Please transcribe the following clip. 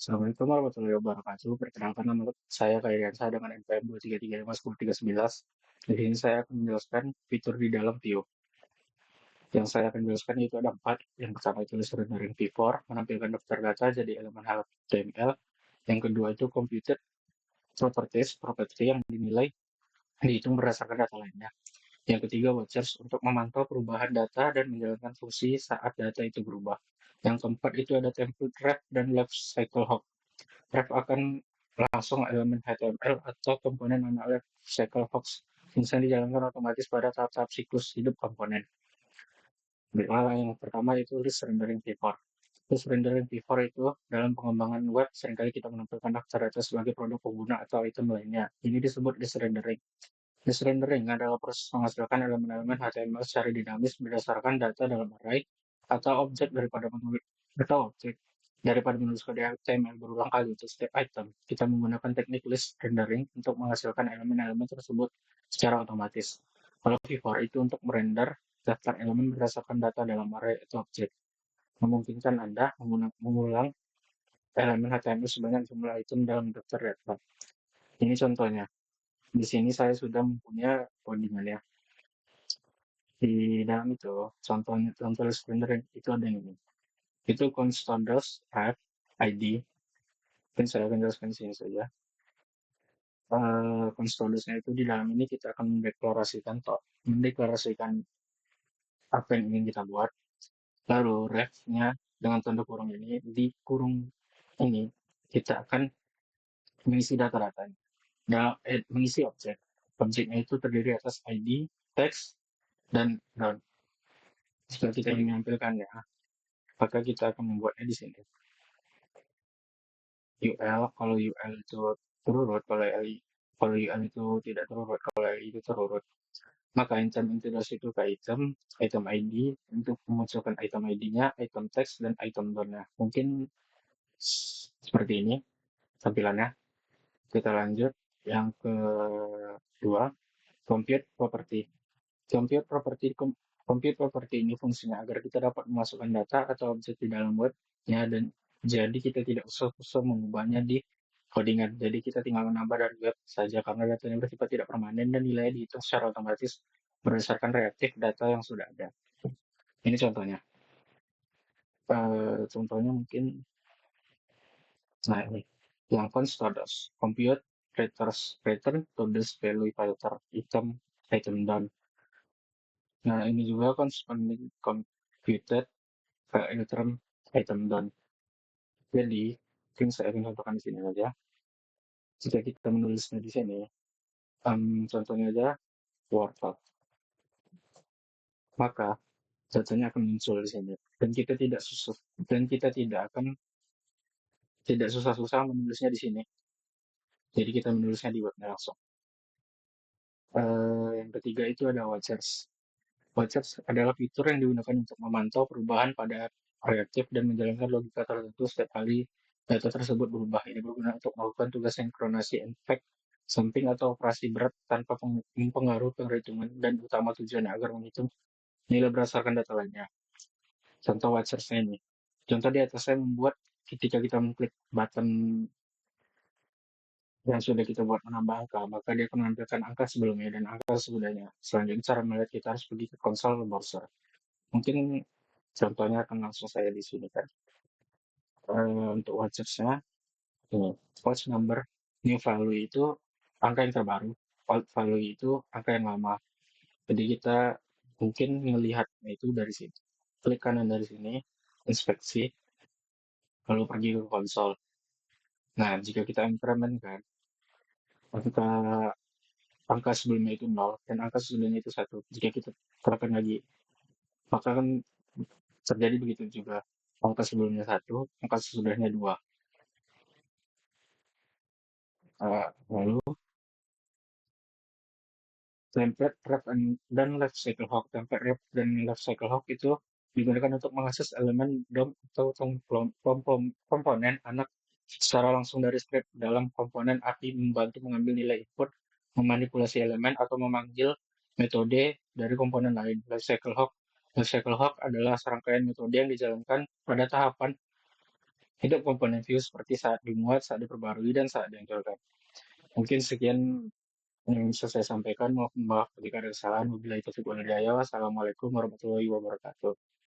Assalamualaikum warahmatullahi wabarakatuh. Perkenalkan nama saya Kairiansa dengan NPM 2335109. Di sini saya akan menjelaskan fitur di dalam Vue. Yang saya akan jelaskan itu ada 4. Yang pertama itu list rendering V4, menampilkan daftar data jadi elemen HTML. Yang kedua itu computed properties, property yang dinilai dihitung berdasarkan data lainnya. Yang ketiga watchers untuk memantau perubahan data dan menjalankan fungsi saat data itu berubah. Yang keempat itu ada template wrap dan life cycle hook. Ref akan langsung elemen HTML atau komponen anak cycle hook bisa dijalankan otomatis pada tahap-tahap siklus hidup komponen. Yang pertama itu list rendering V4. List rendering V4 itu dalam pengembangan web seringkali kita menampilkan daftar data sebagai produk pengguna atau item lainnya. Ini disebut list rendering. List rendering adalah proses menghasilkan elemen-elemen HTML secara dinamis berdasarkan data dalam array atau objek daripada menulis kode HTML berulang kali untuk setiap item. Kita menggunakan teknik list rendering untuk menghasilkan elemen-elemen tersebut secara otomatis. Kalau V4 itu untuk merender daftar elemen berdasarkan data dalam array atau objek, memungkinkan Anda mengulang elemen HTML sebanyak jumlah item dalam daftar data. Ini contohnya. Di sini saya sudah mempunyai codingannya. Di dalam itu, contoh list rendering itu ada yang ini. Itu constants have ID. Mungkin saya akan jelaskan di sini saja. Constants itu di dalam ini kita akan mendeklarasikan apa yang ingin kita buat. Lalu ref-nya dengan tanda kurung ini, di kurung ini kita akan mengisi data-datanya. Mengisi objek. Objeknya itu terdiri atas ID, teks, dan ground. Jika kita ingin menampilkannya, maka kita akan membuatnya di sini. UL, kalau UL itu terurut, kalau UL itu tidak terurut, kalau LI itu terurut, maka item integrasi itu ke item ID, untuk memunculkan item ID-nya, item text, dan item down-nya. Mungkin seperti ini tampilannya. Kita lanjut. Yang kedua, compute property. Compute property compute property ini fungsinya agar kita dapat memasukkan data atau objek di dalam webnya, dan jadi kita tidak usah mengubahnya di codingan. Jadi kita tinggal menambah dari web saja karena datanya bersifat tidak permanen dan nilainya dihitung secara otomatis berdasarkan reaktif data yang sudah ada. Ini contohnya. Contohnya mungkin, nah ini yang constants compute return to this value filter item down. Nah, ini juga computed return item down. Jadi, mungkin saya akan contohkan di sini saja. Jika kita menulisnya di sini, contohnya aja workout, maka datanya akan muncul di sini. Dan kita tidak susah-susah menulisnya di sini. Jadi kita menulisnya di webnya langsung. Yang ketiga itu ada watchers. Watchers adalah fitur yang digunakan untuk memantau perubahan pada reaktif dan menjalankan logika tertentu setiap kali data tersebut berubah. Ini berguna untuk melakukan tugas sinkronasi efek samping atau operasi berat tanpa mempengaruhi penghitungan dan utama tujuannya agar menghitung nilai berdasarkan data lainnya. Contoh watchersnya ini. Contoh di atas saya membuat ketika kita mengklik button yang sudah kita buat menambah angka, maka dia akan menampilkan angka sebelumnya dan angka sesudahnya. Selanjutnya cara melihat kita harus pergi ke konsol browser. Mungkin contohnya akan langsung saya di sini kan. Untuk watchersnya ini watch number, new value itu angka yang terbaru, old value itu angka yang lama. Jadi kita mungkin melihatnya itu dari sini. Klik kanan dari sini, inspeksi, lalu pergi ke konsol. Nah, jika kita increment kan, angka angka sebelumnya itu 0 dan angka sebelumnya itu 1. Jika kita terapkan lagi, maka kan terjadi begitu juga. Angka sebelumnya 1, angka sesudahnya 2. Lalu template wrap dan left cycle hook. Template wrap dan left cycle hook itu digunakan untuk mengakses elemen DOM atau komponen anak secara langsung dari script. Dalam komponen API membantu mengambil nilai input, memanipulasi elemen, atau memanggil metode dari komponen lain. Life cycle hook adalah serangkaian metode yang dijalankan pada tahapan Itu komponen view seperti saat dimuat, saat diperbarui, dan saat dihancurkan. Mungkin sekian yang bisa saya sampaikan. Mohon maaf jika ada kesalahan. Wabillahi taufiq wal hidayah. Wassalamualaikum warahmatullahi wabarakatuh.